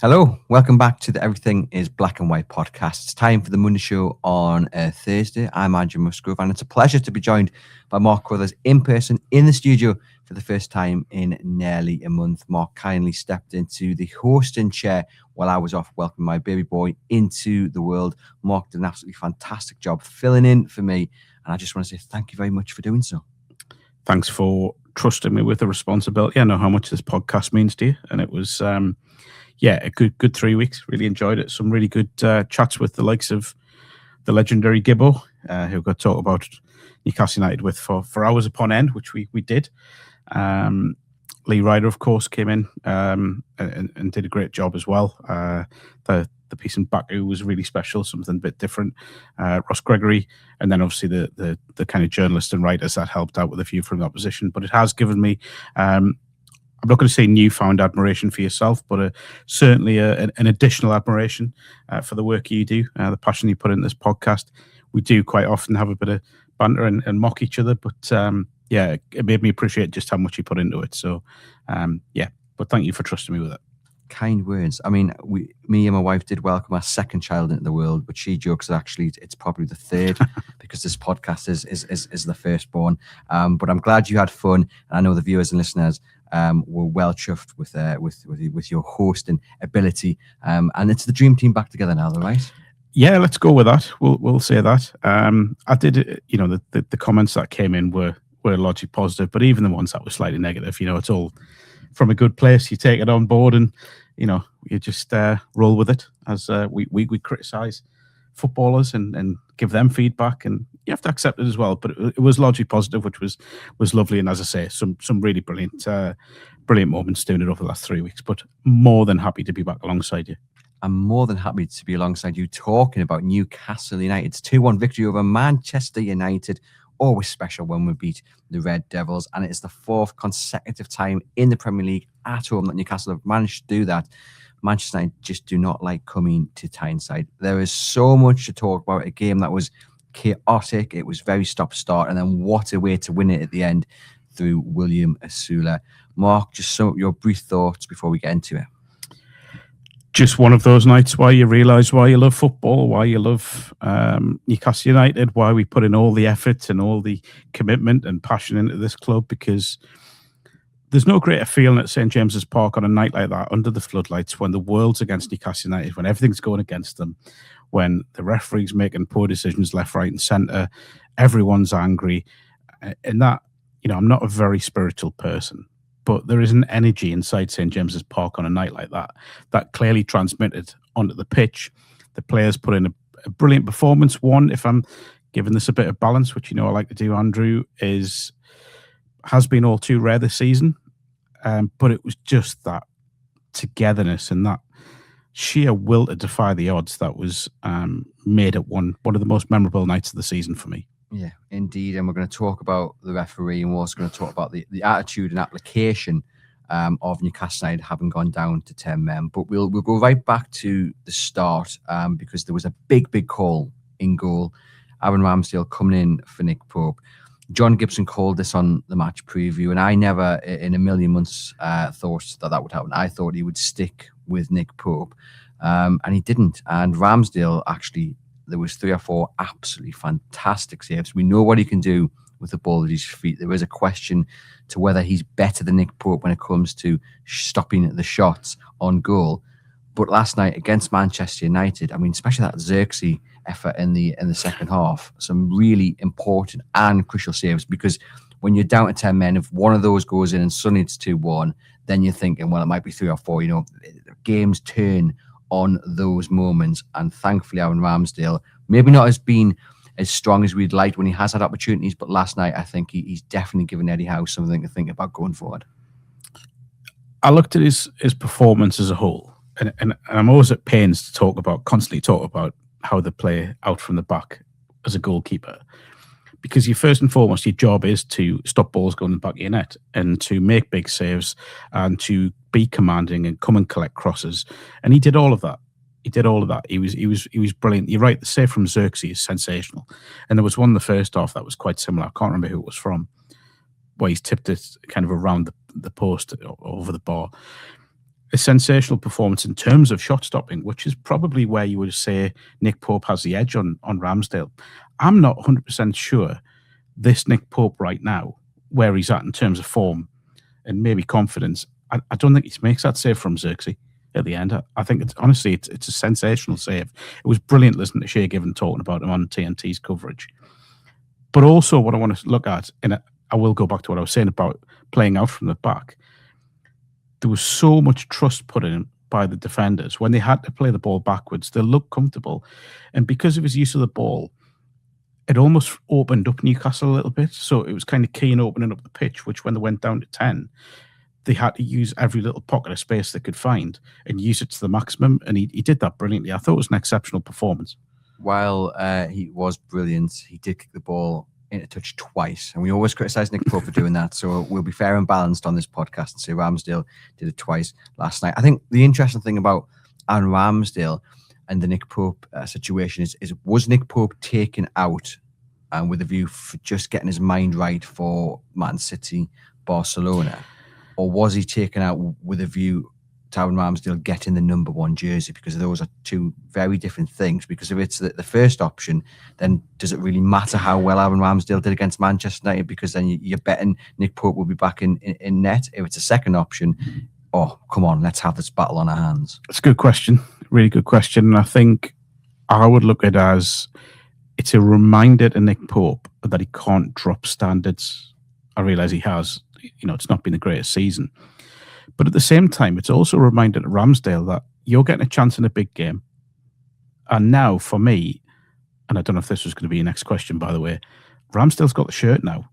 Hello, welcome back to the Everything is Black and White podcast. It's time for the Monday show on Thursday. I'm Andrew Musgrove, and it's a pleasure to be joined by Mark Crothers in person in the studio for the first time in nearly a month. Mark kindly stepped into the hosting chair while I was off welcoming my baby boy into the world. Mark did an absolutely fantastic job filling in for me, and I just want to say thank you very much for doing so. Thanks for trusting me with the responsibility. I know how much this podcast means to you, and it was a good 3 weeks. Really enjoyed it. Some really good chats with the likes of the legendary Gibbo, who got to talk about Newcastle United with for hours upon end, which we did. Lee Ryder, of course, came in and did a great job as well. The piece in Baku was really special, something a bit different. Ross Gregory, and then obviously the kind of journalists and writers that helped out with a few from the opposition. But it has given me, I'm not going to say newfound admiration for yourself, but certainly an additional admiration for the work you do, the passion you put in this podcast. We do quite often have a bit of banter and mock each other, but it made me appreciate just how much you put into it. So, but thank you for trusting me with it. Kind words. I mean, me and my wife did welcome our second child into the world, but she jokes that actually it's probably the third because this podcast is the firstborn. But I'm glad you had fun, and I know the viewers and listeners were well chuffed with your hosting ability. And it's the dream team back together now, though, right? Yeah, let's go with that. We'll say that. I did, the comments that came in were largely positive, but even the ones that were slightly negative, it's all from a good place. You take it on board, and you just roll with it. As we criticise footballers and give them feedback, and you have to accept it as well. But it was largely positive, which was lovely. And as I say, some really brilliant moments doing it over the last 3 weeks. But more than happy to be back alongside you. I'm more than happy to be alongside you talking about Newcastle United's 2-1 victory over Manchester United. Always special when we beat the Red Devils, and it is the fourth consecutive time in the Premier League at home that Newcastle have managed to do that. Manchester United just do not like coming to Tyneside. There is so much to talk about. A game that was chaotic. It was very stop-start, and then what a way to win it at the end through William Osula. Mark, just sum up your brief thoughts before we get into it. Just one of those nights where you realise why you love football, why you love Newcastle United, why we put in all the effort and all the commitment and passion into this club, because there's no greater feeling at St James's Park on a night like that, under the floodlights, when the world's against Newcastle United, when everything's going against them, when the referee's making poor decisions left, right and centre, everyone's angry. And that, I'm not a very spiritual person, but there is an energy inside St James's Park on a night like that clearly transmitted onto the pitch. The players put in a brilliant performance. One, if I'm giving this a bit of balance, which I like to do, Andrew, has been all too rare this season. But it was just that togetherness and that sheer will to defy the odds that was made it one of the most memorable nights of the season for me. Yeah, indeed. And we're going to talk about the referee, and we're also going to talk about the attitude and application of Newcastle United having gone down to 10 men. But we'll go right back to the start because there was a big call in goal. Aaron Ramsdale coming in for Nick Pope. John Gibson called this on the match preview, and I never in a million months thought that would happen. I thought he would stick with Nick Pope, and he didn't. And Ramsdale actually, there was 3 or 4 absolutely fantastic saves. We know what he can do with the ball at his feet. There is a question to whether he's better than Nick Pope when it comes to stopping the shots on goal. But last night against Manchester United, I mean, especially that Xerxes effort in the second half, some really important and crucial saves, because when you're down to 10 men, if one of those goes in and suddenly it's 2-1, then you're thinking, well, it might be 3 or 4. Games turn on those moments, and thankfully Aaron Ramsdale, maybe not as been as strong as we'd like when he has had opportunities, but last night I think he's definitely given Eddie Howe something to think about going forward. I looked at his performance as a whole, and I'm always at pains to constantly talk about how they play out from the back as a goalkeeper, because first and foremost, your job is to stop balls going in the back of your net and to make big saves and to be commanding and come and collect crosses. And he did all of that. He was brilliant. You're right. The save from Xerxes is sensational. And there was one in the first half that was quite similar. I can't remember who it was from, where he's tipped it kind of around the post over the bar. a sensational performance in terms of shot stopping, which is probably where you would say Nick Pope has the edge on Ramsdale. I'm not 100% sure this Nick Pope right now, where he's at in terms of form and maybe confidence, I don't think he makes that save from Xerxes at the end. I think it's honestly it's a sensational save. It was brilliant listening to Shea Given talking about him on TNT's coverage. But also what I want to look at, and I will go back to what I was saying about playing out from the back. There was so much trust put in by the defenders. When they had to play the ball backwards, they looked comfortable. And because of his use of the ball, it almost opened up Newcastle a little bit. So it was kind of key in opening up the pitch, which when they went down to 10, they had to use every little pocket of space they could find and use it to the maximum. And he did that brilliantly. I thought it was an exceptional performance. While he was brilliant, he did kick the ball into touch twice. And we always criticise Nick Pope for doing that. So we'll be fair and balanced on this podcast and say Ramsdale did it twice last night. I think the interesting thing about Aaron Ramsdale and the Nick Pope situation is was Nick Pope taken out with a view for just getting his mind right for Man City, Barcelona? Or was he taken out with a view to Aaron Ramsdale getting the number 1 jersey? Because those are two very different things. Because if it's the first option, then does it really matter how well Aaron Ramsdale did against Manchester United? Because then you're betting Nick Pope will be back in net. If it's a second option, oh, come on, let's have this battle on our hands. It's a good question. Really good question. And I think I would look at it as it's a reminder to Nick Pope that he can't drop standards. I realise he has. It's not been the greatest season. But at the same time, it's also a reminder to Ramsdale that you're getting a chance in a big game. And now, for me, and I don't know if this was going to be your next question, by the way, Ramsdale's got the shirt now.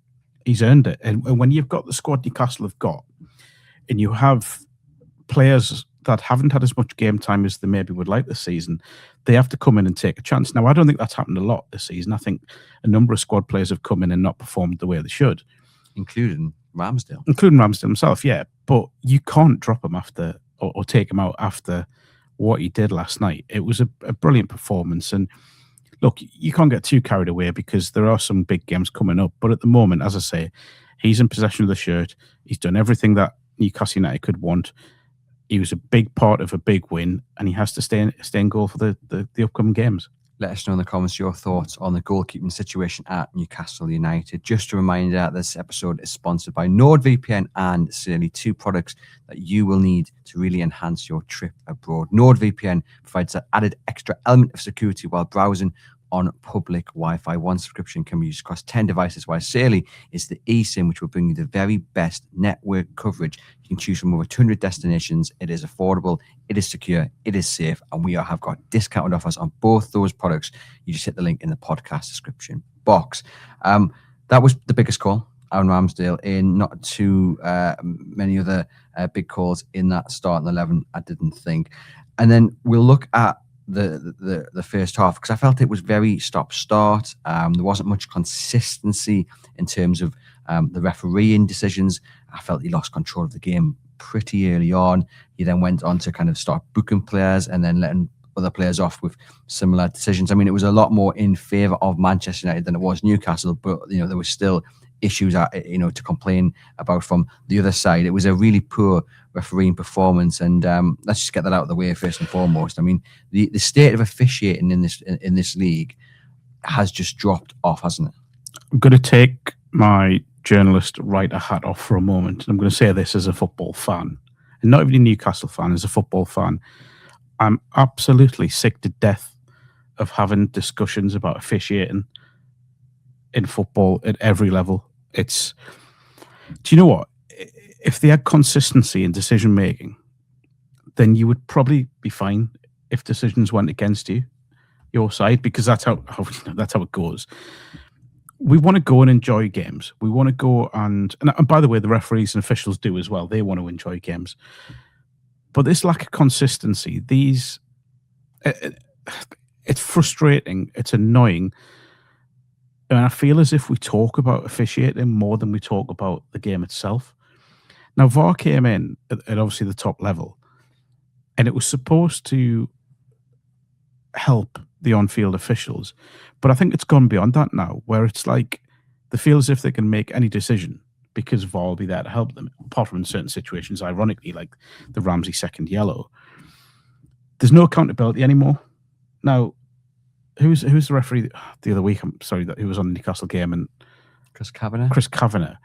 He's earned it. And when you've got the squad Newcastle have got, and you have players that haven't had as much game time as they maybe would like this season, they have to come in and take a chance. Now, I don't think that's happened a lot this season. I think a number of squad players have come in and not performed the way they should. Including Ramsdale himself, yeah. But you can't drop him after or take him out after what he did last night. It was a brilliant performance. And look, you can't get too carried away because there are some big games coming up. But at the moment, as I say, he's in possession of the shirt. He's done everything that Newcastle United could want. He was a big part of a big win, and he has to stay in goal for the upcoming games. Let us know in the comments your thoughts on the goalkeeping situation at Newcastle United. Just a reminder, this episode is sponsored by NordVPN and Saily, 2 products that you will need to really enhance your trip abroad. NordVPN provides that added extra element of security while browsing on public Wi-Fi. One subscription can be used across 10 devices, while Saily is the eSIM, which will bring you the very best network coverage. You can choose from over 200 destinations. It is affordable, it is secure, it is safe, and we have got discounted offers on both those products. You just hit the link in the podcast description box. That was the biggest call, Aaron Ramsdale, in not too many other big calls in that starting 11, I didn't think. And then we'll look at the first half, because I felt it was very stop-start. There wasn't much consistency in terms of the refereeing decisions. I felt he lost control of the game pretty early on. He then went on to kind of start booking players and then letting other players off with similar decisions. I mean, it was a lot more in favour of Manchester United than it was Newcastle, but there was still issues to complain about from the other side. It was a really poor refereeing performance, and let's just get that out of the way first and foremost. I mean, the state of officiating in this league has just dropped off, hasn't it? I'm going to take my journalist writer hat off for a moment. I'm going to say this as a football fan, and not even a Newcastle fan, as a football fan. I'm absolutely sick to death of having discussions about officiating in football at every level. Do you know what? If they had consistency in decision making, then you would probably be fine if decisions went against your side, because that's how it goes. We want to go and enjoy games. We want to go and by the way, the referees and officials do as well. They want to enjoy games. But this lack of consistency, it's frustrating. It's annoying. And I feel as if we talk about officiating more than we talk about the game itself. Now, VAR came in at obviously the top level, and it was supposed to help the on-field officials. But I think it's gone beyond that now, where it's like they feel as if they can make any decision because VAR will be there to help them, apart from in certain situations, ironically, like the Ramsey second yellow. There's no accountability anymore. Now, who's the referee the other week? I'm sorry, who was on the Newcastle game, and Chris Kavanagh. Chris Kavanagh.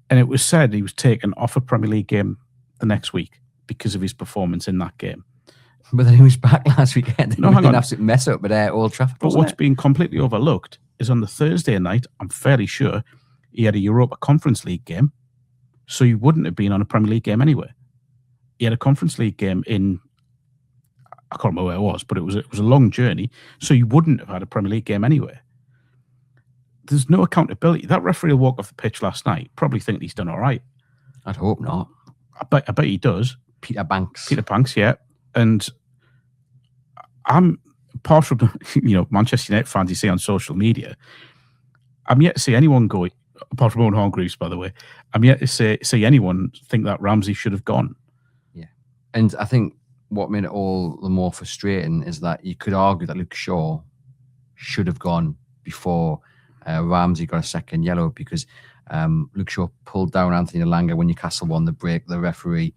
And it was said he was taken off a Premier League game the next week because of his performance in that game. But then he was back last weekend. No, hang on. An absolute mess up at Old Trafford. But what's being completely overlooked is on the Thursday night, I'm fairly sure, he had a Europa Conference League game, so he wouldn't have been on a Premier League game anyway. He had a Conference League game in, I can't remember where it was, but it was a long journey, so he wouldn't have had a Premier League game anyway. There's no accountability. That referee will walk off the pitch last night, probably thinking he's done all right. I'd hope not. I bet he does. Peter Banks, yeah. And I'm, apart from Manchester United fans you see on social media, I'm yet to see anyone go, apart from Owen Hargreaves, by the way, I'm yet to see anyone think that Ramsey should have gone. Yeah. And I think what made it all the more frustrating is that you could argue that Luke Shaw should have gone before Ramsey got a second yellow, because Luke Shaw pulled down Anthony Elanga when Newcastle won the break. The referee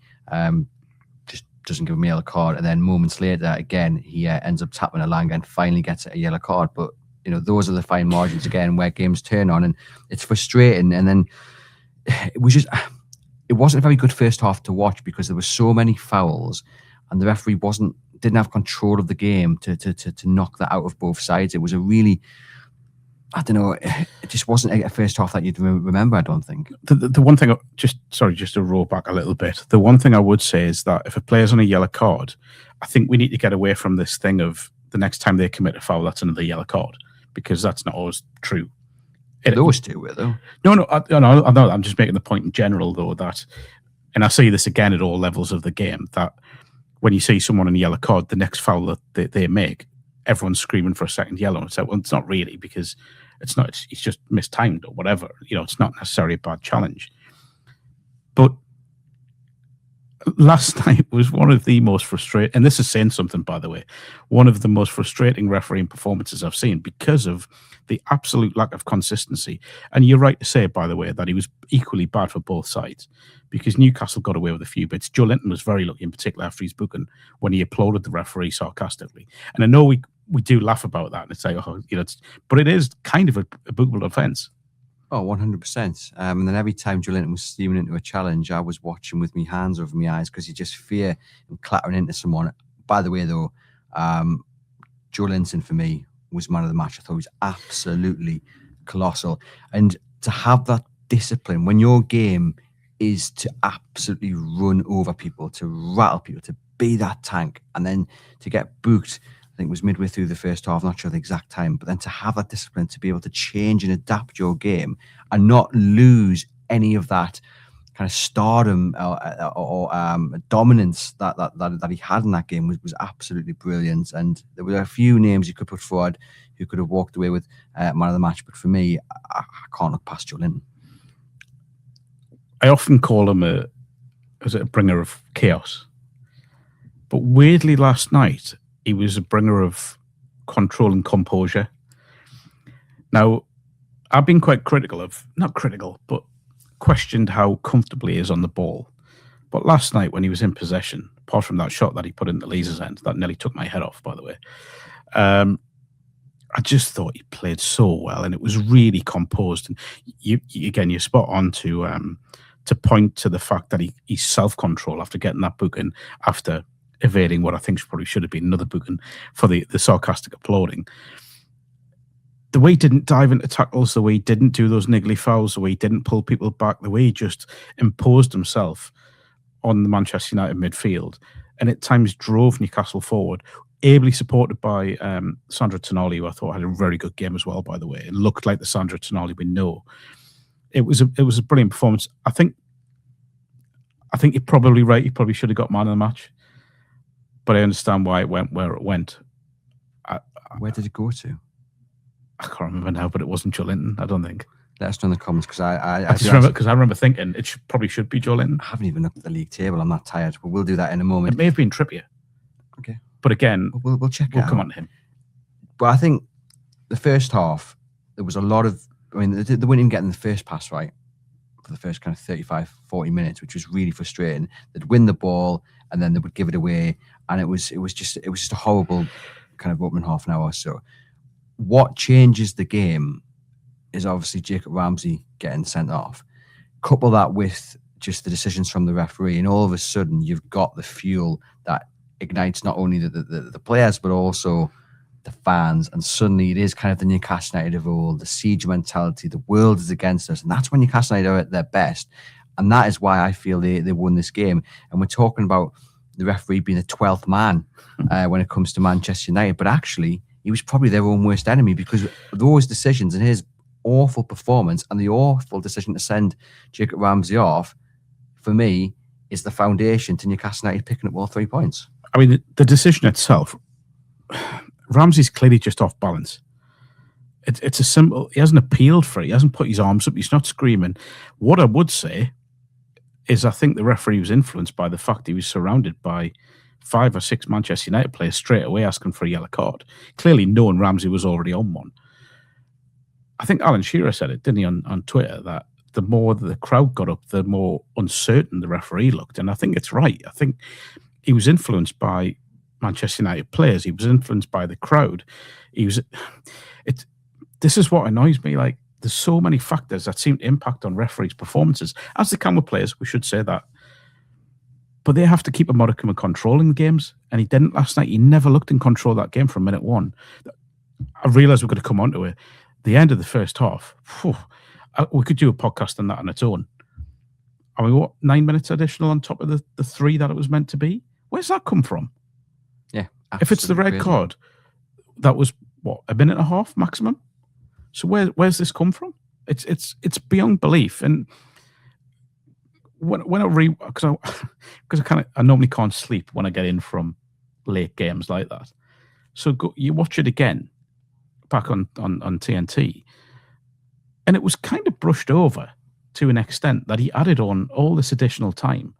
just doesn't give him a yellow card, and then moments later, again, he ends up tapping Elanga and finally gets a yellow card. But those are the fine margins again where games turn on, and it's frustrating. And then it wasn't a very good first half to watch because there were so many fouls, and the referee didn't have control of the game to knock that out of both sides. It was a really, I don't know, it just wasn't a first half that you'd remember, I don't think. The one thing, just to roll back a little bit, the one thing I would say is that if a player's on a yellow card, I think we need to get away from this thing of the next time they commit a foul, that's another yellow card, because that's not always true. Those two were, though. No, I know. I'm just making the point in general, though, that, and I see this again at all levels of the game, that when you see someone in a yellow card, the next foul that they make, everyone's screaming for a second yellow. And so, well, it's not really, because it's not. It's just mistimed or whatever. It's not necessarily a bad challenge. But last night was one of the most frustrating, and this is saying something, by the way, one of the most frustrating refereeing performances I've seen because of the absolute lack of consistency. And you're right to say, by the way, that he was equally bad for both sides, because Newcastle got away with a few bits. Joelinton was very lucky, in particular after his booking, when he applauded the referee sarcastically. And I know we do laugh about that and say, but it is kind of a bookable offence. Oh, 100%. And then every time Joelinton was steaming into a challenge, I was watching with my hands over my eyes, because you just fear him clattering into someone. By the way, though, Joelinton for me was man of the match. I thought he was absolutely colossal. And to have that discipline when your game is to absolutely run over people, to rattle people, to be that tank, and then to get booked, I think it was midway through the first half, not sure the exact time, but then to have that discipline to be able to change and adapt your game and not lose any of that kind of stardom or dominance that he had in that game was absolutely brilliant. And there were a few names you could put forward who could have walked away with man of the match, but for me, I can't look past Joelinton. I often call him a bringer of chaos, but weirdly last night he was a bringer of control and composure. Now, I've been quite but questioned how comfortable he is on the ball. But last night when he was in possession, apart from that shot that he put in the Leazer's end, that nearly took my head off, by the way, I just thought he played so well, and it was really composed. And you're spot on to point to the fact that he's self-control after getting that booking, after evading what I think probably should have been another booking for the sarcastic applauding. The way he didn't dive into tackles, the way he didn't do those niggly fouls, the way he didn't pull people back, the way he just imposed himself on the Manchester United midfield, and at times drove Newcastle forward, ably supported by Sandro Tonali, who I thought had a very good game as well, by the way. It looked like the Sandro Tonali we know. It was a brilliant performance. I think you're probably right. He probably should have got man of the match, but I understand why it went where it went. Where did it go to? I can't remember now, but it wasn't Joelinton, I don't think. Let us know in the comments, because I remember thinking it probably should be Joelinton. I haven't even looked at the league table. I'm not tired, but we'll do that in a moment. It may have been Trippier. Okay. But again, we'll check it out. We'll come on to him. But I think the first half, there was a lot of, they weren't even getting the first pass right for the first kind of 35, 40 minutes, which was really frustrating. They'd win the ball and then they would give it away, and it was just a horrible kind of opening half an hour or so. What changes the game is obviously Jacob Ramsey getting sent off. Couple that with just the decisions from the referee, and all of a sudden you've got the fuel that ignites not only the players but also the fans, and suddenly it is kind of the Newcastle United of old, the siege mentality, the world is against us, and that's when Newcastle United are at their best, and that is why I feel they won this game. And we're talking about the referee being the 12th man when it comes to Manchester United, but actually he was probably their own worst enemy, because those decisions and his awful performance and the awful decision to send Jacob Ramsey off, for me, is the foundation to Newcastle United picking up all 3 points. I mean, the decision itself, Ramsey's clearly just off balance. It's a simple. He hasn't appealed for it. He hasn't put his arms up. He's not screaming. What I would say is, I think the referee was influenced by the fact he was surrounded by 5 or 6 Manchester United players straight away asking for a yellow card. Clearly, knowing Ramsey was already on one. I think Alan Shearer said it, didn't he, on Twitter, that the more the crowd got up, the more uncertain the referee looked. And I think it's right. I think he was influenced by Manchester United players. He was influenced by the crowd. This is what annoys me. Like, there's so many factors that seem to impact on referees' performances, as they can with players. We should say that, but they have to keep a modicum of control in the games, and he didn't last night. He never looked in control of that game from minute one. I realise we're going to come on to it. The end of the first half, we could do a podcast on that on its own. I mean, what, 9 minutes additional on top of the 3 that it was meant to be? Where's that come from? Yeah, if it's the red crazy card, that was what, a minute and a half maximum. So where's this come from? It's beyond belief. And when I because I normally can't sleep when I get in from late games like that. So you watch it again back on TNT, and it was kind of brushed over to an extent that he added on all this additional time.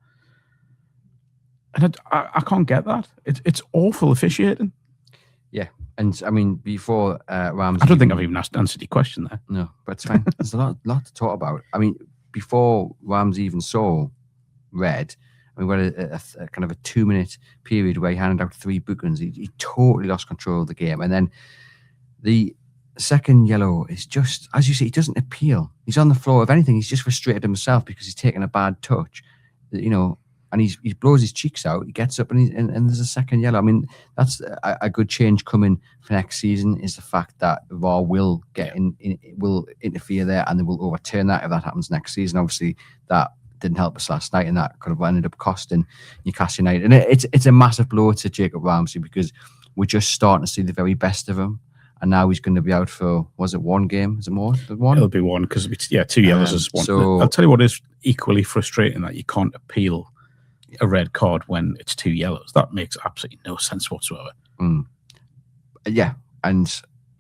And I can't get that. It's awful officiating. Yeah. And I mean, before Ramsey... I don't think I've even answered your question there. No, but it's fine. There's a lot to talk about. I mean, before Ramsey even saw red, I mean, we had a kind of a 2-minute period where he handed out 3 bookings. He totally lost control of the game. And then the second yellow is just, as you say, he doesn't appeal. He's on the floor. If anything, he's just frustrated himself because he's taken a bad touch, you know, and he blows his cheeks out. He gets up and there's a second yellow. I mean, that's a good change coming for next season, is the fact that VAR will will interfere there, and they will overturn that if that happens next season. Obviously, that didn't help us last night, and that could have ended up costing Newcastle United. And it's a massive blow to Jacob Ramsey, because we're just starting to see the very best of him. And now he's going to be out for, was it 1 game? Is it more than 1? It'll be 1, because 2 yellows is 1. So I'll tell you what is equally frustrating, that you can't appeal a red card when it's 2 yellows. That makes absolutely no sense whatsoever. Yeah, and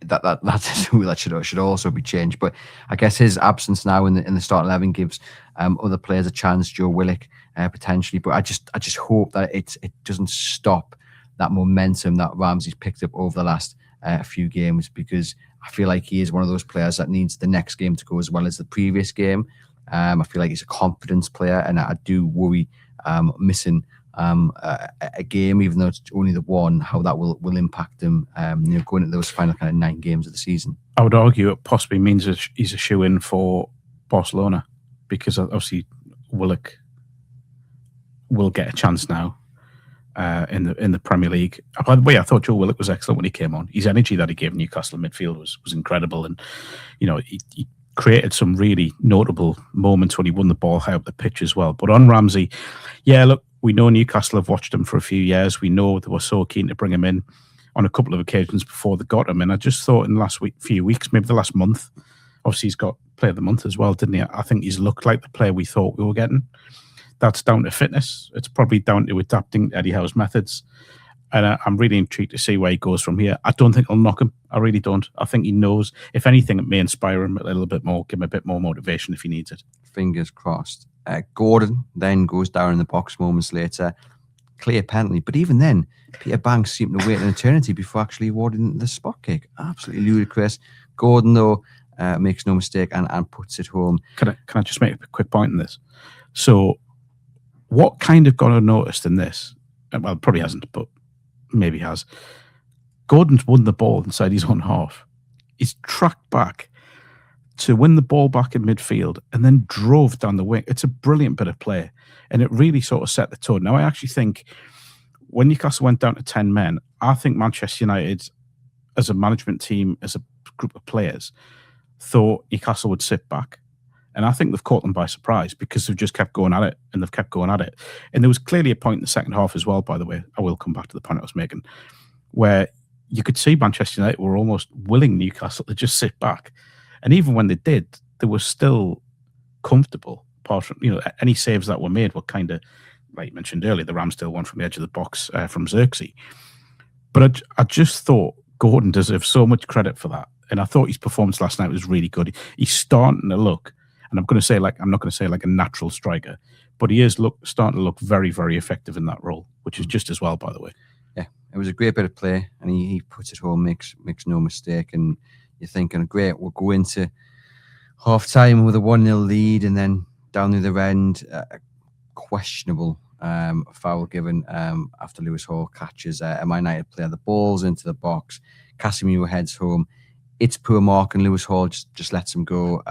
that should also be changed. But I guess his absence now in the start 11 gives other players a chance. Joe Willock potentially, but I just hope that it doesn't stop that momentum that Ramsey's picked up over the last few games, because I feel like he is one of those players that needs the next game to go as well as the previous game. I feel like he's a confidence player, and I do worry missing a game, even though it's only the 1, how that will impact him going into those final kind of 9 games of the season. I would argue it possibly means that he's a shoe-in for Barcelona, because obviously Willock will get a chance now in the Premier League. By the way, I thought Joe Willock was excellent when he came on. His energy that he gave Newcastle in midfield was incredible, and he created some really notable moments when he won the ball high up the pitch as well. But on Ramsey, look, we know Newcastle have watched him for a few years. We know they were so keen to bring him in on a couple of occasions before they got him. And I just thought in the last few weeks, maybe the last month, obviously he's got Player of the Month as well, didn't he? I think he's looked like the player we thought we were getting. That's down to fitness. It's probably down to adapting Eddie Howe's methods. And I'm really intrigued to see where he goes from here. I don't think he'll knock him. I really don't. I think he knows. If anything, it may inspire him a little bit more, give him a bit more motivation if he needs it. Fingers crossed. Gordon then goes down in the box moments later. Clear penalty. But even then, Peter Banks seemed to wait an eternity before actually awarding the spot kick. Absolutely ludicrous. Gordon, though, makes no mistake, and puts it home. Can I just make a quick point on this? So, what kind of got unnoticed in this? Well, probably hasn't, but maybe has. Gordon's won the ball inside his own half. He's tracked back to win the ball back in midfield and then drove down the wing. It's a brilliant bit of play, and it really sort of set the tone. Now, I actually think when Newcastle went down to 10 men, I think Manchester United, as a management team, as a group of players, thought Newcastle would sit back. And I think they've caught them by surprise because they've just kept going at it, and they've kept going at it. And there was clearly a point in the second half as well, by the way, I will come back to the point I was making, where you could see Manchester United were almost willing Newcastle to just sit back. And even when they did, they were still comfortable. Apart from, any saves that were made were kind of, like you mentioned earlier, the Ramsdale one from the edge of the box from Xerxes. But I just thought Gordon deserves so much credit for that. And I thought his performance last night was really good. He's starting to look, and I'm not going to say like a natural striker, but he is starting to look very, very effective in that role, which is just as well, by the way. Yeah, it was a great bit of play, and he puts it home, makes no mistake. And you're thinking, great, we'll go into half time with a 1-0 lead, and then down the other end, questionable foul given after Lewis Hall catches a Man United player. The ball's into the box. Casemiro heads home. It's poor mark, and Lewis Hall just lets him go.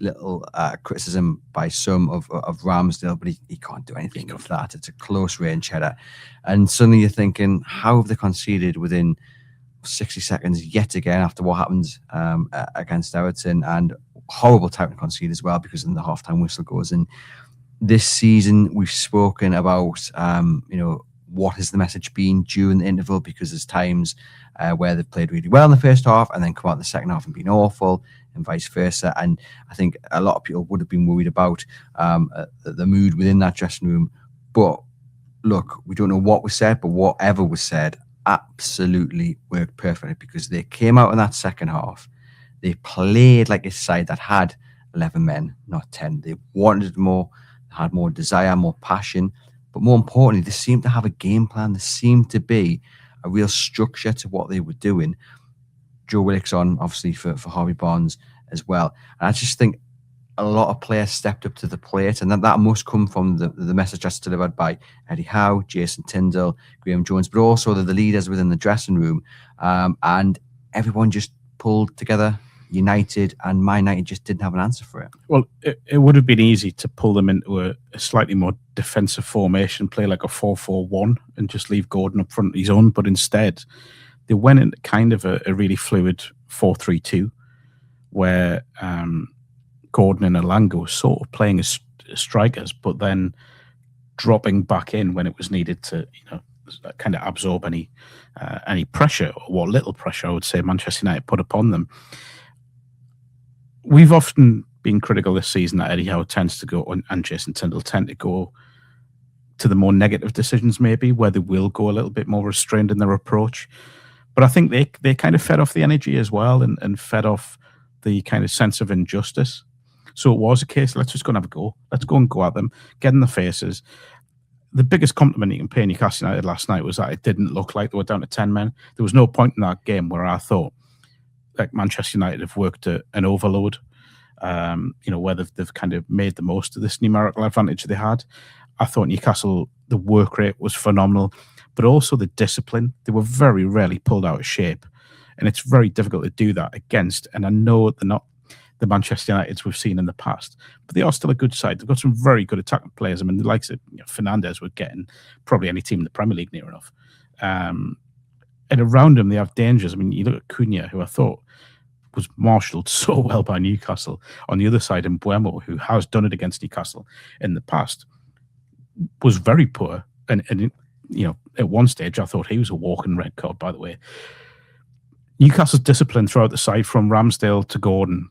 Little criticism by some of Ramsdale, but he can't do anything of that. It's a close range header. And suddenly you're thinking, how have they conceded within 60 seconds yet again after what happened against Everton? And horrible time to concede as well, because then the halftime whistle goes in. This season, we've spoken about, what has the message been during the interval, because there's times where they've played really well in the first half and then come out in the second half and been awful, and vice versa. And I think a lot of people would have been worried about the mood within that dressing room. But look, we don't know what was said, but whatever was said absolutely worked perfectly, because they came out in that second half. They played like a side that had 11 men, not 10. They wanted more, had more desire, more passion. But more importantly, they seemed to have a game plan. There seemed to be a real structure to what they were doing. Joe Willock's on, obviously, for Harvey Barnes as well. And I just think a lot of players stepped up to the plate, and that must come from the message that's delivered by Eddie Howe, Jason Tyndall, Graham Jones, but also the leaders within the dressing room. And everyone just pulled together, united, and Man United just didn't have an answer for it. Well, it would have been easy to pull them into a slightly more defensive formation, play like a 4-4-1 and just leave Gordon up front of his own. But instead, they went into kind of a really fluid 4-3-2 where Gordon and Elanga were sort of playing as strikers, but then dropping back in when it was needed to, kind of absorb any pressure, or what little pressure I would say Manchester United put upon them. We've often been critical this season that Eddie Howe tends to go, and Jason Tyndall tend to go to the more negative decisions, maybe, where they will go a little bit more restrained in their approach. But I think they kind of fed off the energy as well, and fed off the kind of sense of injustice. So it was a case, let's just go and have a go. Let's go and go at them, get in the faces. The biggest compliment you can pay Newcastle United last night was that it didn't look like they were down to 10 men. There was no point in that game where I thought, like, Manchester United have worked an overload, where they've kind of made the most of this numerical advantage they had. I thought Newcastle, the work rate was phenomenal, but also the discipline. They were very rarely pulled out of shape, and it's very difficult to do that against. And I know they're not the Manchester Uniteds we've seen in the past, but they are still a good side. They've got some very good attacking players. I mean, the likes of Fernandes would get in probably any team in the Premier League near enough. And around them, they have dangers. I mean, you look at Cunha, who I thought was marshalled so well by Newcastle. On the other side, and Mbeumo, who has done it against Newcastle in the past, was very poor. And at one stage, I thought he was a walking red card, by the way. Newcastle's discipline throughout the side, from Ramsdale to Gordon,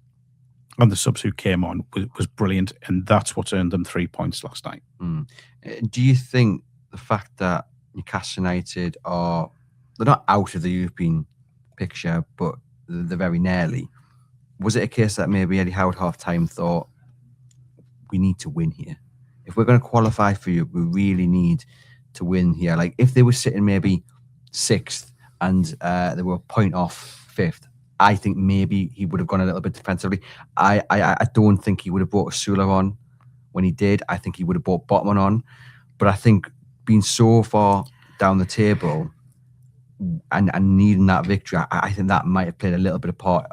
and the subs who came on, was brilliant. And that's what's earned them 3 points last night. Do you think the fact that Newcastle United they're not out of the European picture, but they're very nearly, was it a case that maybe Eddie Howe at half-time thought, we need to win here? If we're going to qualify for Europe, we really need to win here. Like, if they were sitting maybe 6th and they were a point off 5th, I think maybe he would have gone a little bit defensively. I don't think he would have brought Osula on when he did. I think he would have brought Botman on. But I think being so far down the table and needing that victory, I think that might have played a little bit of part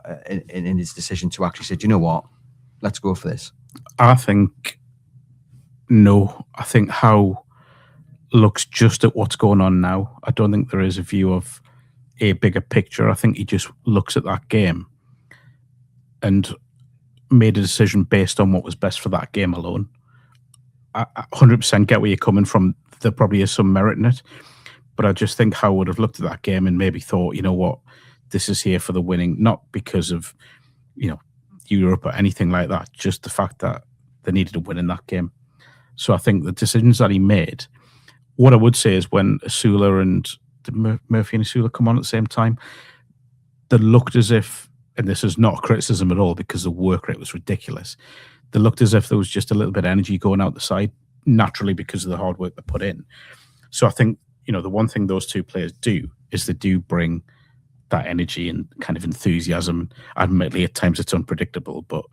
in his decision to actually say, do you know what? Let's go for this. I think no. I think Howe looks just at what's going on now. I don't think there is a view of a bigger picture. I think he just looks at that game and made a decision based on what was best for that game alone. I 100% get where you're coming from. There probably is some merit in it. But I just think Howe would have looked at that game and maybe thought, you know what, this is here for the winning, not because of, Europe or anything like that, just the fact that they needed a win in that game. So I think the decisions that he made, what I would say is when Osula and Murphy and Osula come on at the same time, they looked as if, and this is not a criticism at all because the work rate was ridiculous, they looked as if there was just a little bit of energy going out the side, naturally because of the hard work they put in. So I think, the one thing those two players do is they do bring that energy and kind of enthusiasm. Admittedly, at times it's unpredictable, but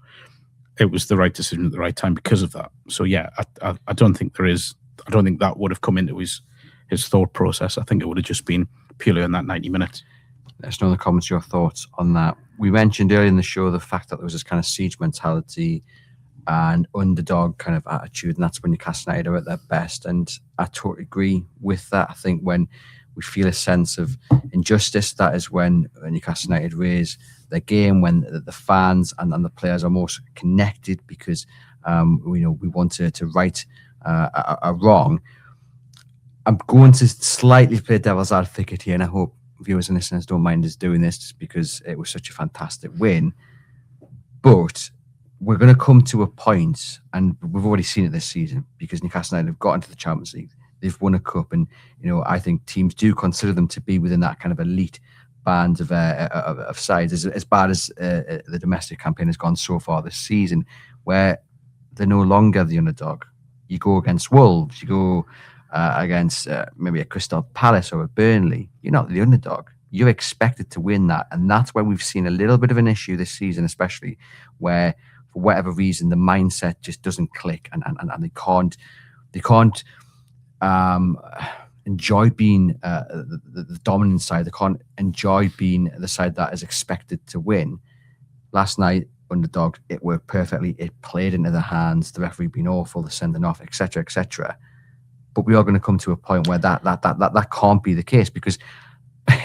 it was the right decision at the right time because of that. So yeah, I don't think that would have come into his thought process. I think it would have just been purely on that 90 minutes. Let us know in the comments your thoughts on that. We mentioned earlier in the show the fact that there was this kind of siege mentality and underdog kind of attitude, and that's when Newcastle United are at their best. And I totally agree with that. I think when we feel a sense of injustice, that is when Newcastle United raise their game, when the fans and the players are most connected because we want to right a wrong. I'm going to slightly play devil's advocate here, and I hope viewers and listeners don't mind us doing this just because it was such a fantastic win. But we're going to come to a point, and we've already seen it this season, because Newcastle United have got into the Champions League. They've won a cup, and I think teams do consider them to be within that kind of elite band of sides. As bad as the domestic campaign has gone so far this season, where they're no longer the underdog. You go against Wolves, you go against maybe a Crystal Palace or a Burnley. You're not the underdog. You're expected to win that, and that's where we've seen a little bit of an issue this season, especially where, for whatever reason, the mindset just doesn't click, and they can't enjoy being the dominant side. They can't enjoy being the side that is expected to win. Last night, underdog, it worked perfectly. It played into their hands. The referee being awful, the sending off, etc., etc. But we are going to come to a point where that can't be the case, because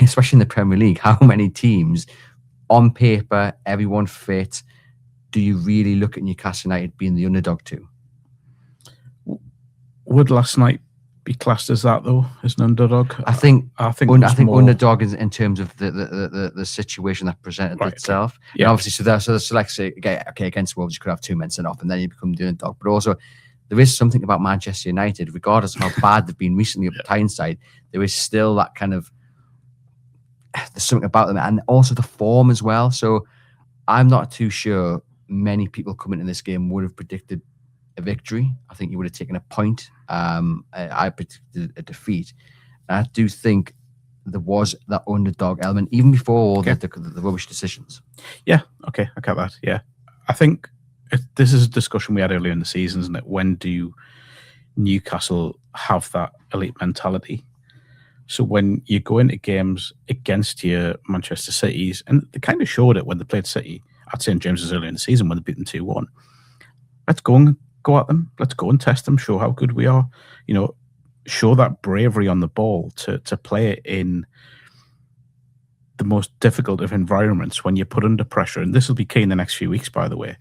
especially in the Premier League, how many teams on paper, everyone fit, do you really look at Newcastle United being the underdog to? Would last night be classed as that though, as an underdog? I think more... underdog is in terms of the situation that presented itself. Okay. Yeah. And obviously, so like say, okay, against Wolves, you could have two men sent off, and then you become the underdog. But also, there is something about Manchester United, regardless of how bad they've been recently up the Tyneside, there is still that kind of, there's something about them, and also the form as well. So I'm not too sure many people coming into this game would have predicted a victory. I think you would have taken a point. I predicted a defeat. And I do think there was that underdog element even before all the rubbish decisions. Yeah, okay, I get that. Yeah, I think this is a discussion we had earlier in the season, isn't it? When do Newcastle have that elite mentality? So when you go into games against your Manchester Cities, and they kind of showed it when they played City at St James's earlier in the season when they beat them 2-1. Let's go at them. Let's go and test them. Show how good we are. Show that bravery on the ball to play it in the most difficult of environments when you're put under pressure. And this will be key in the next few weeks, by the way.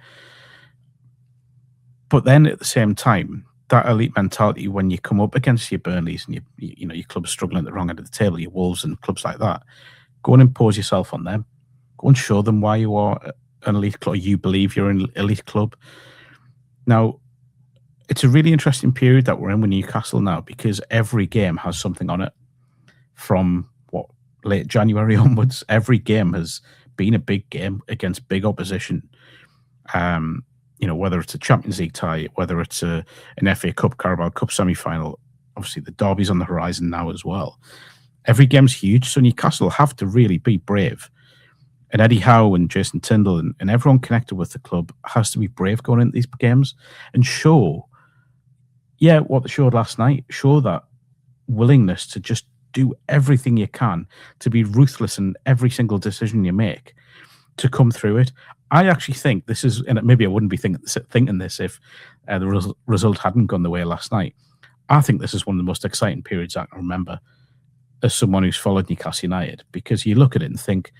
But then at the same time, that elite mentality when you come up against your Burnleys and your club's struggling at the wrong end of the table, your Wolves and clubs like that, go and impose yourself on them. Go and show them why you are an elite club. You believe you're an elite club. Now, it's a really interesting period that we're in with Newcastle now, because every game has something on it. From late January onwards, every game has been a big game against big opposition. Whether it's a Champions League tie, whether it's an FA Cup, Carabao Cup semi-final, obviously the derby's on the horizon now as well. Every game's huge, so Newcastle have to really be brave And Eddie Howe and Jason Tyndall and everyone connected with the club has to be brave going into these games and show, what they showed last night, show that willingness to just do everything you can, to be ruthless in every single decision you make, to come through it. I actually think this is, and maybe I wouldn't be thinking this if the result hadn't gone the way last night. I think this is one of the most exciting periods I can remember as someone who's followed Newcastle United, because you look at it and think,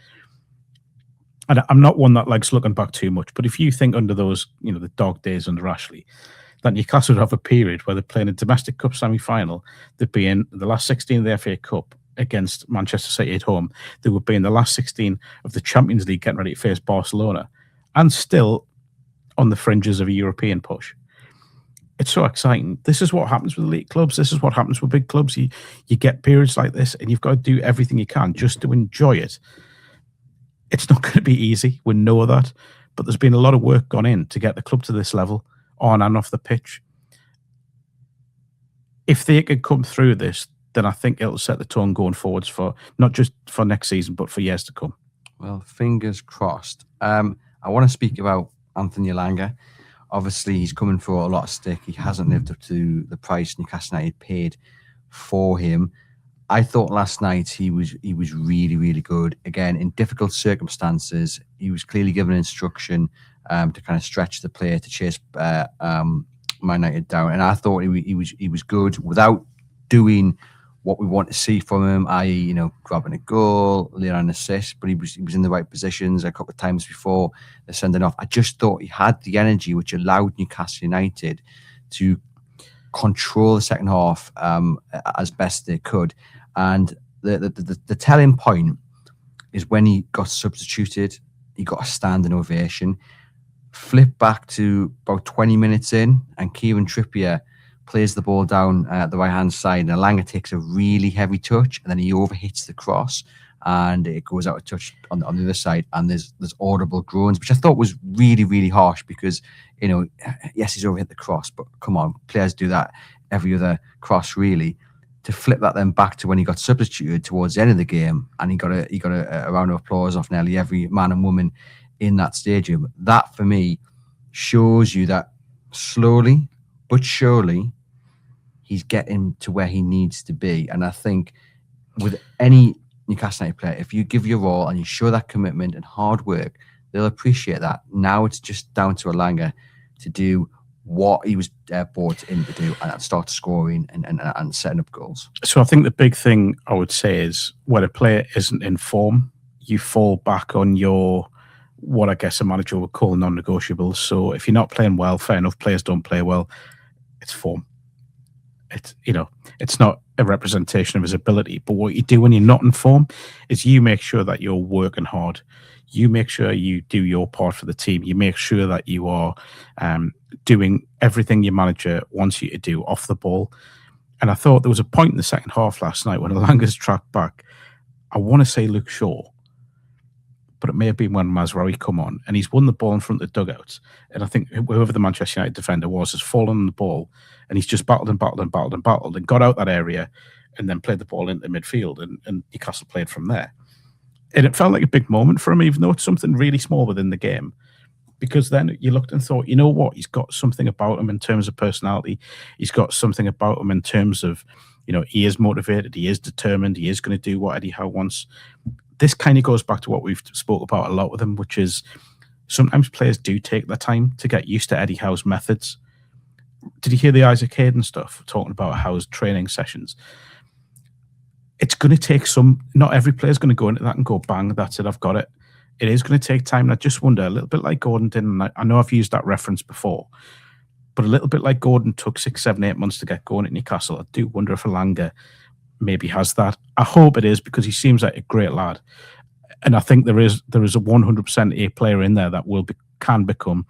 and I'm not one that likes looking back too much, but if you think under those, the dog days under Ashley, that Newcastle would have a period where they're playing a domestic cup semi-final, they'd be in the last 16 of the FA Cup against Manchester City at home, they would be in the last 16 of the Champions League getting ready to face Barcelona, and still on the fringes of a European push. It's so exciting. This is what happens with elite clubs. This is what happens with big clubs. You get periods like this, and you've got to do everything you can just to enjoy it. It's not going to be easy. We know that. But there's been a lot of work gone in to get the club to this level, on and off the pitch. If they could come through this, then I think it'll set the tone going forwards for not just for next season, but for years to come. Well, fingers crossed. I want to speak about Anthony Elanga. Obviously, he's coming for a lot of stick. He hasn't lived up to the price Newcastle United paid for him. I thought last night he was really, really good. Again, in difficult circumstances, he was clearly given instruction to kind of stretch the player to chase Man United down. And I thought he was good without doing what we want to see from him, i.e., grabbing a goal, laying an assist, but he was in the right positions a couple of times before the sending off. I just thought he had the energy which allowed Newcastle United to control the second half as best they could. And the telling point is when he got substituted, he got a standing ovation. Flip back to about 20 minutes in, and Kieran Trippier plays the ball down at the right-hand side, and Elanga takes a really heavy touch, and then he overhits the cross, and it goes out of touch on the other side, and there's audible groans, which I thought was really, really harsh because, yes, he's overhit the cross, but come on, players do that every other cross, really. To flip that then back to when he got substituted towards the end of the game, and he got a round of applause off nearly every man and woman in that stadium. That, for me, shows you that slowly but surely he's getting to where he needs to be. And I think with any Newcastle United player, if you give your all and you show that commitment and hard work, they'll appreciate that. Now it's just down to Elanga to do what he was brought in to do and start scoring and setting up goals. So I think the big thing I would say is when a player isn't in form, you fall back on your, what I guess a manager would call non-negotiables. So if you're not playing well, fair enough, players don't play well, it's form. It's not a representation of his ability, but what you do when you're not in form is you make sure that you're working hard. You make sure you do your part for the team. You make sure that you are doing everything your manager wants you to do off the ball. And I thought there was a point in the second half last night when Elanga's tracked back. I want to say Luke Shaw, but it may have been when Mazraoui come on, and he's won the ball in front of the dugouts. And I think whoever the Manchester United defender was has fallen on the ball, and he's just battled and got out that area and then played the ball into midfield, and Newcastle played from there. And it felt like a big moment for him, even though it's something really small within the game. Because then you looked and thought, you know what? He's got something about him in terms of personality. He's got something about him in terms of, he is motivated, he is determined, he is going to do what Eddie Howe wants. This kind of goes back to what we've spoke about a lot with him, which is sometimes players do take their time to get used to Eddie Howe's methods. Did you hear the Isaac Hayden stuff talking about Howe's training sessions? It's going to take not every player is going to go into that and go, bang, that's it, I've got it. It is going to take time. And I just wonder, a little bit like Gordon did, and I know I've used that reference before, but a little bit like Gordon took 6, 7, 8 months to get going at Newcastle, I do wonder if Elanga maybe has that. I hope it is, because he seems like a great lad. And I think there is a 100% a player in there that can become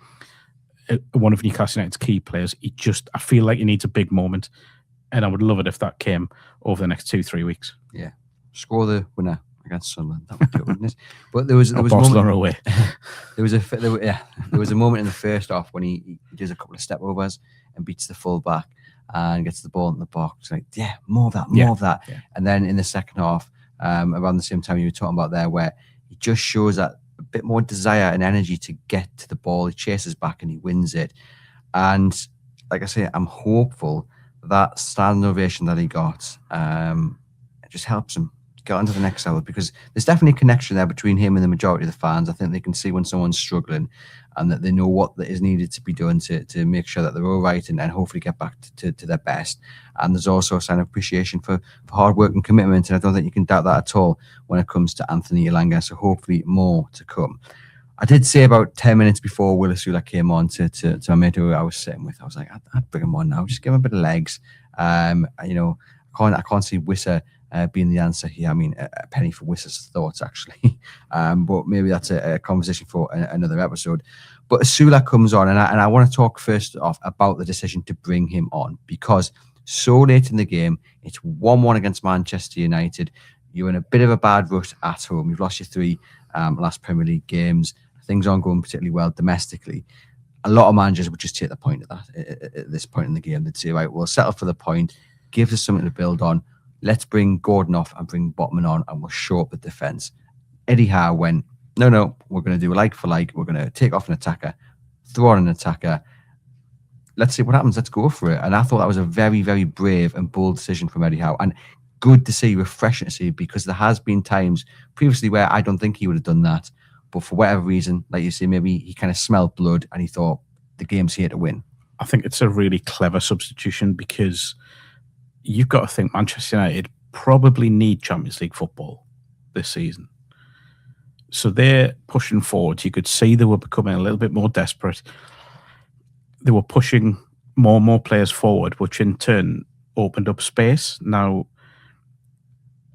one of Newcastle United's key players. I feel like he needs a big moment, and I would love it if that came over the next 2-3 weeks. Yeah, score the winner against Sunderland. That would do it, wouldn't it? But there was Barcelona away. there was a moment in the first half when he does a couple of step overs and beats the full back and gets the ball in the box. Like, more of that. Yeah. And then in the second half, around the same time you were talking about there, where he just shows that bit more desire and energy to get to the ball. He chases back and he wins it. And like I say, I'm hopeful that standing ovation that he got it just helps him get onto the next level, because there's definitely a connection there between him and the majority of the fans. I think they can see when someone's struggling and that they know what that is needed to be done to make sure that they're all right and hopefully get back to their best. And there's also a sign of appreciation for hard work and commitment. And I don't think you can doubt that at all when it comes to Anthony Elanga. So hopefully more to come. I did say about 10 minutes before Will Osula came on to my mate who I was sitting with, I was like, I'd bring him on now. Just give him a bit of legs. You know, I can't see Wissa being the answer here. I mean, a penny for Wissa's thoughts, actually. But maybe that's a conversation for another episode. But Osula comes on, and I want to talk first off about the decision to bring him on, because so late in the game, it's 1-1 against Manchester United. You're in a bit of a bad rut at home. You've lost your 3 last Premier League games. Things aren't going particularly well domestically. A lot of managers would just take the point of that at this point in the game. They'd say, right, we'll settle for the point, give us something to build on. Let's bring Gordon off and bring Botman on, and we'll show up the defence. Eddie Howe went, no, we're going to do a like for like. We're going to take off an attacker, throw on an attacker. Let's see what happens. Let's go for it. And I thought that was a very, very brave and bold decision from Eddie Howe. And good to see, refreshing to see, because there has been times previously where I don't think he would have done that. But for whatever reason, like you say, maybe he kind of smelled blood and he thought the game's here to win. I think it's a really clever substitution, because you've got to think Manchester United probably need Champions League football this season. So they're pushing forward. You could see they were becoming a little bit more desperate. They were pushing more and more players forward, which in turn opened up space. Now,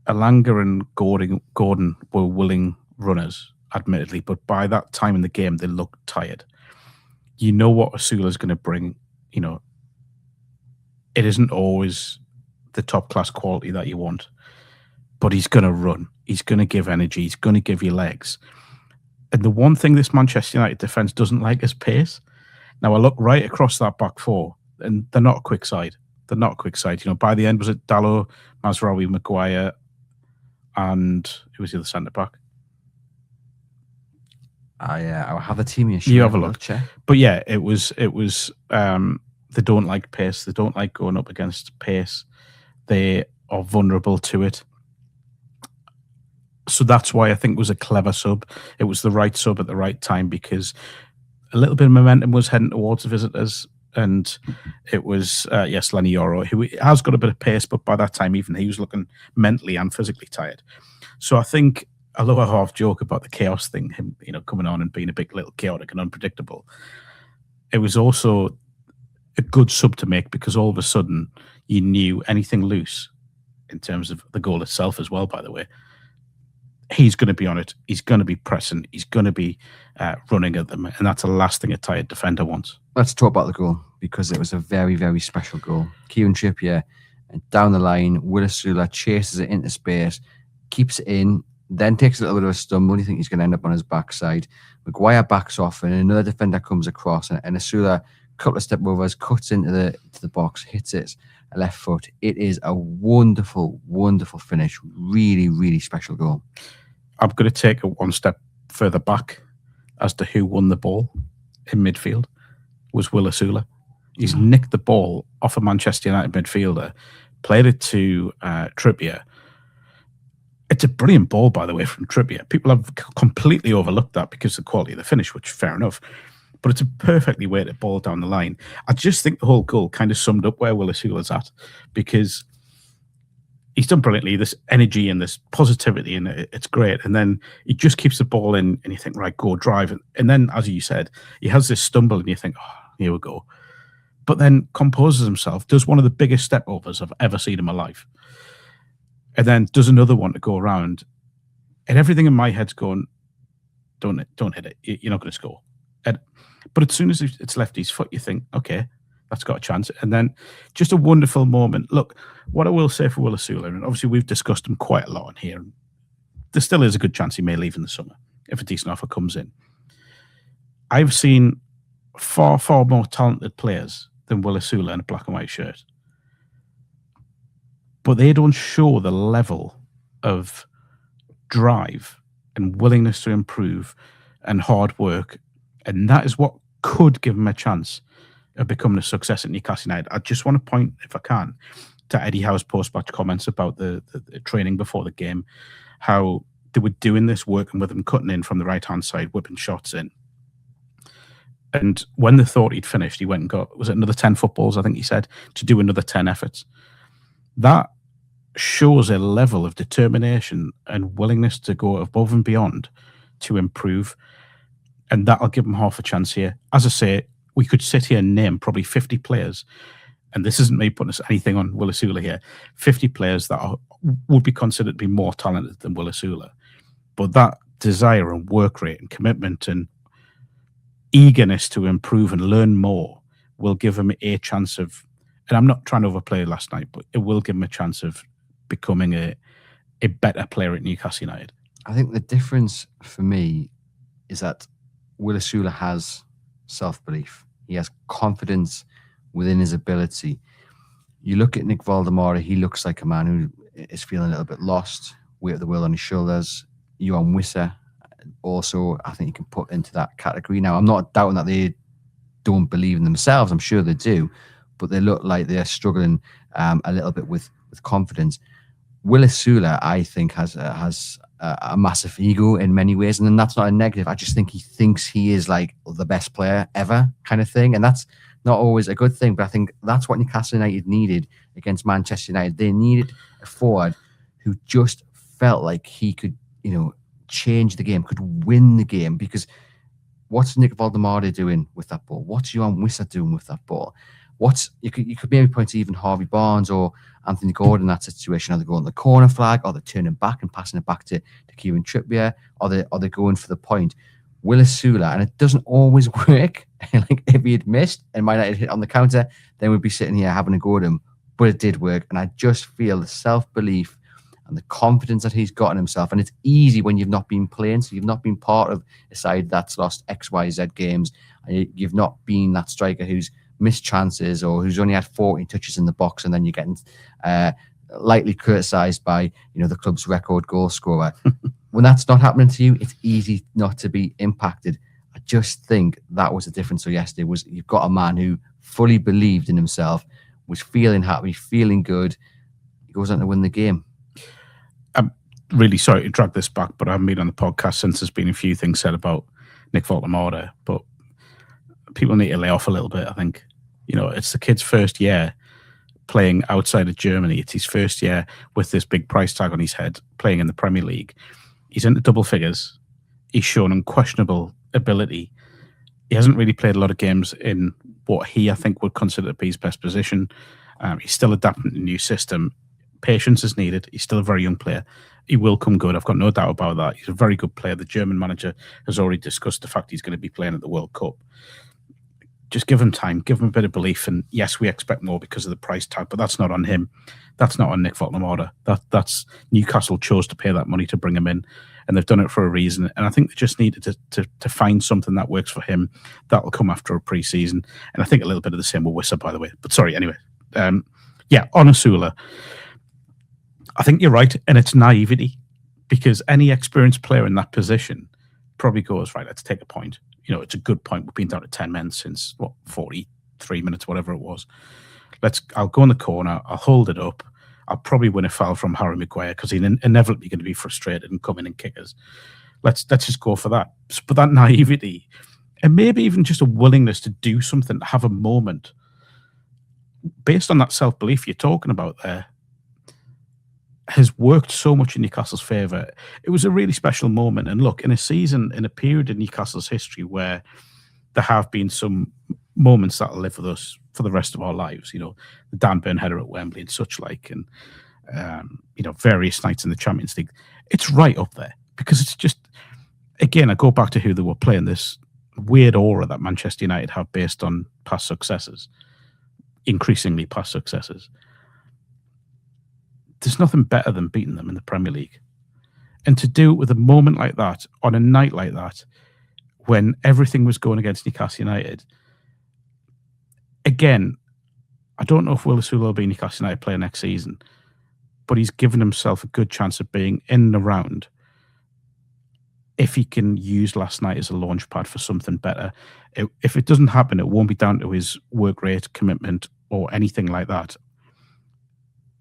Elanga and Gordon were willing runners, admittedly, but by that time in the game, they looked tired. You know what Osula is going to bring. You know, it isn't always the top class quality that you want, but he's going to run. He's going to give energy. He's going to give you legs. And the one thing this Manchester United defence doesn't like is pace. Now, I look right across that back four, and they're not a quick side. They're not a quick side. You know, by the end, was it Dalot, Mazraoui, Maguire, and who was the other centre back? I have a team here. You have a look. Check. But yeah, it was. They don't like pace. They don't like going up against pace. They are vulnerable to it. So that's why I think it was a clever sub. It was the right sub at the right time, because a little bit of momentum was heading towards the visitors. And it was, yes, Lenny Yoro, who has got a bit of pace, but by that time, even he was looking mentally and physically tired. So I think, although I half joke about the chaos thing, him, you know, coming on and being a bit little chaotic and unpredictable, it was also a good sub to make, because all of a sudden you knew anything loose in terms of the goal itself as well, by the way. He's going to be on it. He's going to be pressing. He's going to be running at them. And that's the last thing a tired defender wants. Let's talk about the goal, because it was a very, very special goal. Kieran Trippier, and down the line, Will Osula chases it into space, keeps it in, then takes a little bit of a stumble. You think he's going to end up on his backside. Maguire backs off, and another defender comes across, and Osula, a couple of step overs, cuts into the box, hits it left foot. It is a wonderful, wonderful finish. Really, really special goal. I'm going to take it one step further back as to who won the ball in midfield. It was Will Osula. He's nicked the ball off a Manchester United midfielder, played it to Trippier. It's a brilliant ball, by the way, from Trippier. People have completely overlooked that because of the quality of the finish, which fair enough. But it's a perfectly weighted ball down the line. I just think the whole goal kind of summed up where Will Osula's at, because he's done brilliantly, this energy and this positivity, and it's great. And then he just keeps the ball in, and you think, right, go drive. And then, as you said, he has this stumble, and you think, oh, here we go. But then composes himself, does one of the biggest step overs I've ever seen in my life, and then does another one to go around. And everything in my head's going, don't hit it. You're not going to score. But as soon as it's left his foot, you think, okay, that's got a chance. And then just a wonderful moment. Look, what I will say for Will Osula, and obviously we've discussed him quite a lot on here, there still is a good chance he may leave in the summer if a decent offer comes in. I've seen far, far more talented players than Will Osula in a black and white shirt. But they don't show the level of drive and willingness to improve and hard work. And that is what could give him a chance of becoming a success at Newcastle United. I just want to point, if I can, to Eddie Howe's post-match comments about the training before the game, how they were doing this, working with him, cutting in from the right-hand side, whipping shots in. And when they thought he'd finished, he went and got, was it another 10 footballs, I think he said, to do another 10 efforts. That shows a level of determination and willingness to go above and beyond to improve. And that'll give him half a chance here. As I say, we could sit here and name probably 50 players, and this isn't me putting anything on Will Osula here, 50 players that would be considered to be more talented than Will Osula. But that desire and work rate and commitment and eagerness to improve and learn more will give him a chance of, and I'm not trying to overplay last night, but it will give him a chance of becoming a better player at Newcastle United. I think the difference for me is that Will Osula has self-belief. He has confidence within his ability. You look at Nick Valdemara, he looks like a man who is feeling a little bit lost, weight of the world on his shoulders. Johan Wissa, also, I think you can put into that category. Now, I'm not doubting that they don't believe in themselves. I'm sure they do, but they look like they're struggling a little bit with confidence. Will Osula, I think, has a massive ego in many ways, and then that's not a negative. I just think he thinks he is like the best player ever, kind of thing, and that's not always a good thing. But I think that's what Newcastle United needed against Manchester United. They needed a forward who just felt like he could, change the game, could win the game. Because what's Nick Valdemara doing with that ball? What's Johan Wissa doing with that ball? You could maybe point to even Harvey Barnes or Anthony Gordon in that situation. Are they going the corner flag? Are they turning back and passing it back to Kieran Trippier? Are they going for the point? Will Osula, and it doesn't always work. Like if he had missed and might not have hit on the counter, then we'd be sitting here having a go at him. But it did work, and I just feel the self-belief and the confidence that he's got in himself. And it's easy when you've not been playing, so you've not been part of a side that's lost X, Y, Z games, and you've not been that striker who's missed chances or who's only had 14 touches in the box, and then you're getting lightly criticised by the club's record goal scorer. When that's not happening to you, it's easy not to be impacted. I just think that was the difference. So yesterday was you've got a man who fully believed in himself, was feeling happy, feeling good. He goes on to win the game. I'm really sorry to drag this back, but I haven't been on the podcast since there's been a few things said about Nick Valdemara, but people need to lay off a little bit, I think. It's the kid's first year playing outside of Germany. It's his first year with this big price tag on his head, playing in the Premier League. He's into double figures. He's shown unquestionable ability. He hasn't really played a lot of games in what I think, would consider to be his best position. He's still adapting to a new system. Patience is needed. He's still a very young player. He will come good. I've got no doubt about that. He's a very good player. The German manager has already discussed the fact he's going to be playing at the World Cup. Just give him time, give him a bit of belief. And yes, we expect more because of the price tag, but that's not on him. That's not on Nick Valdemara. That's Newcastle chose to pay that money to bring him in, and they've done it for a reason. And I think they just needed to find something that works for him. That'll come after a pre-season. And I think a little bit of the same with Wissa, by the way. But sorry, anyway. On Osula, I think you're right, and it's naivety, because any experienced player in that position probably goes, right, let's take a point. It's a good point. We've been down to 10 men since 43 minutes, whatever it was. I'll go in the corner. I'll hold it up. I'll probably win a foul from Harry Maguire because he's inevitably going to be frustrated and come in and kick us. Let's just go for that. But that naivety, and maybe even just a willingness to do something, to have a moment, based on that self-belief you're talking about there, has worked so much in Newcastle's favour. It was a really special moment. And look, in a period in Newcastle's history where there have been some moments that'll live with us for the rest of our lives, the Dan Burn header at Wembley and such like, and, various nights in the Champions League. It's right up there because it's just, again, I go back to who they were playing, this weird aura that Manchester United have based on past successes, increasingly past successes. There's nothing better than beating them in the Premier League. And to do it with a moment like that, on a night like that, when everything was going against Newcastle United, again, I don't know if Will Osula will be Newcastle United player next season, but he's given himself a good chance of being in and around if he can use last night as a launch pad for something better. If it doesn't happen, it won't be down to his work rate, commitment, or anything like that.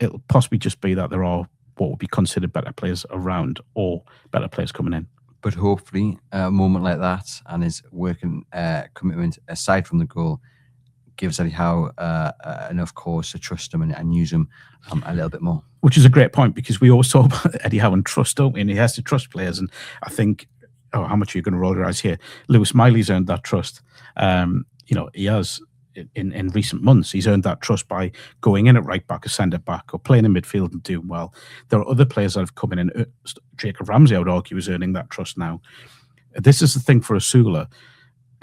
It'll possibly just be that there are what would be considered better players around or better players coming in. But hopefully, a moment like that and his working commitment aside from the goal gives Eddie Howe enough cause to trust him and use him a little bit more. Which is a great point, because we always talk about Eddie Howe and trust, don't we? And he has to trust players. And I think, how much are you going to roll your eyes here? Lewis Miley's earned that trust. He has in recent months. He's earned that trust by going in at right back or centre back or playing in midfield and doing well. There are other players that have come in, and Jacob Ramsey, I would argue, is earning that trust now. This is the thing for Osula.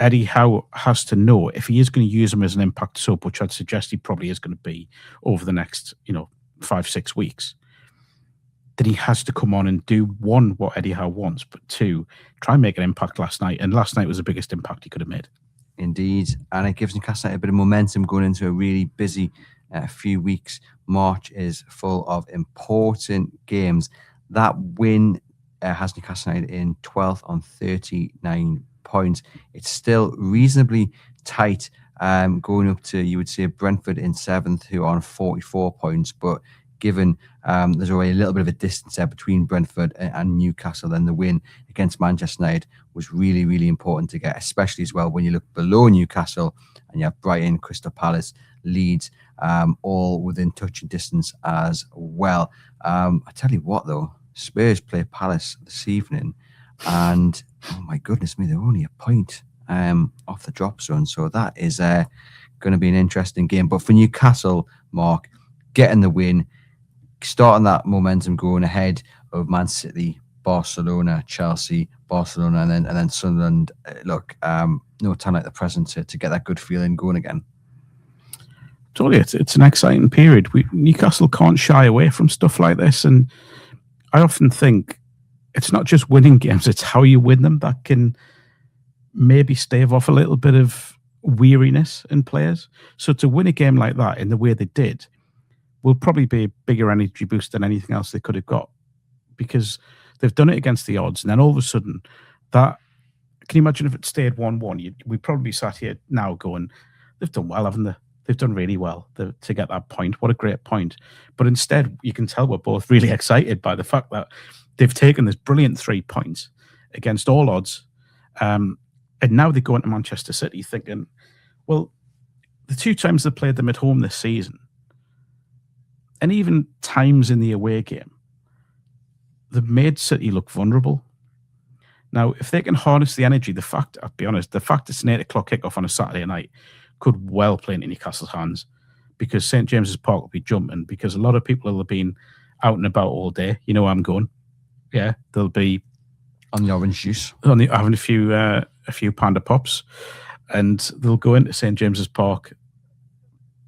Eddie Howe has to know if he is going to use him as an impact sub, which I'd suggest he probably is going to be over the next, 5-6 weeks, then he has to come on and do, one, what Eddie Howe wants, but two, try and make an impact last night. And last night was the biggest impact he could have made. Indeed. And it gives Newcastle United a bit of momentum going into a really busy few weeks. March is full of important games. That win has Newcastle United in 12th on 39 points. It's still reasonably tight, going up to, you would say, Brentford in 7th, who are on 44 points. But given there's already a little bit of a distance there between Brentford and Newcastle, then the win against Manchester United was really, really important to get, especially as well when you look below Newcastle and you have Brighton, Crystal Palace, Leeds, all within touching distance as well. I tell you what, though, Spurs play Palace this evening, and oh my goodness me, they're only a point off the drop zone. So that is going to be an interesting game. But for Newcastle, Mark, getting the win, starting that momentum going ahead of Man City, Barcelona, Chelsea, Barcelona, and then Sunderland. Look, no time like the present to get that good feeling going again. Totally, it's an exciting period. Newcastle can't shy away from stuff like this, and I often think it's not just winning games; it's how you win them that can maybe stave off a little bit of weariness in players. So to win a game like that in the way they did will probably be a bigger energy boost than anything else they could have got, because they've done it against the odds. And then all of a sudden, can you imagine if it stayed 1-1? We'd probably be sat here now going, they've done well, haven't they? They've done really well to get that point. What a great point. But instead, you can tell we're both really excited by the fact that they've taken this brilliant 3 points against all odds. And now they go into Manchester City thinking, well, the 2 times they played them at home this season, and even times in the away game, they've made City look vulnerable. Now, if they can harness the energy, I'll be honest, the fact it's an 8 o'clock kickoff on a Saturday night could well play into Newcastle's hands, because St James's Park will be jumping, because a lot of people will have been out and about all day. You know where I'm going. Yeah, they'll be on the orange juice, having a few Panda Pops, and they'll go into St James's Park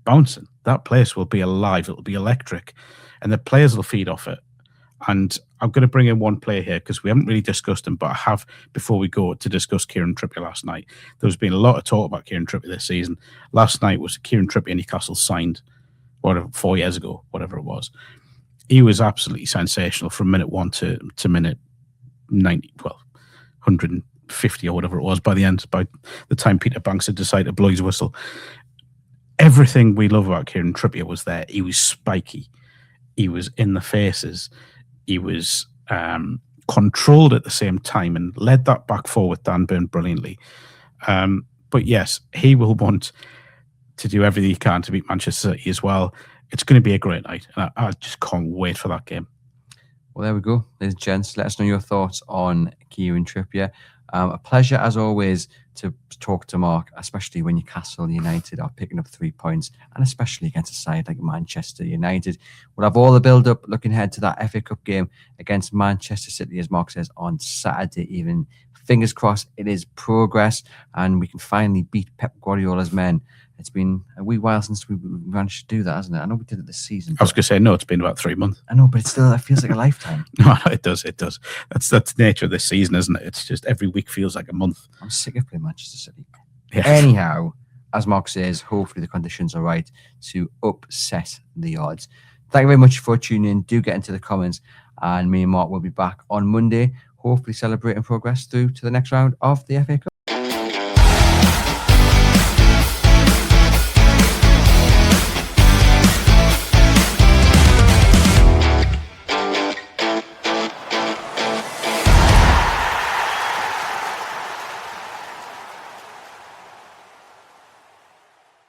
bouncing. That place will be alive. It'll be electric, and the players will feed off it. And I'm going to bring in one player here because we haven't really discussed him, but I have, before we go, to discuss Kieran Trippier last night. There's been a lot of talk about Kieran Trippier this season. Last night was Kieran Trippier Newcastle signed 4 years ago, whatever it was. He was absolutely sensational from minute 1 to minute 90, 150 or whatever it was by the time Peter Banks had decided to blow his whistle. Everything we love about Kieran Trippier was there. He was spiky. He was in the faces. He was controlled at the same time and led that back four with Dan Burn brilliantly. But yes, he will want to do everything he can to beat Manchester City as well. It's going to be a great night, and I just can't wait for that game. Well, there we go, ladies and gents. Let us know your thoughts on Kieran Trippier. A pleasure, as always, to talk to Mark, especially when Newcastle United are picking up 3 points, and especially against a side like Manchester United. We'll have all the build-up looking ahead to that FA Cup game against Manchester City, as Mark says, on Saturday evening. Fingers crossed it is progress and we can finally beat Pep Guardiola's men. It's been a wee while since we managed to do that, hasn't it? I know we did it this season. I was going to say, no, it's been about 3 months. I know, but it feels like a lifetime. No, it does. That's the nature of this season, isn't it? It's just every week feels like a month. I'm sick of playing Manchester City. Yeah. Anyhow, as Mark says, hopefully the conditions are right to upset the odds. Thank you very much for tuning in. Do get into the comments, and me and Mark will be back on Monday. hopefully celebrate and progress through to the next round of the FA Cup.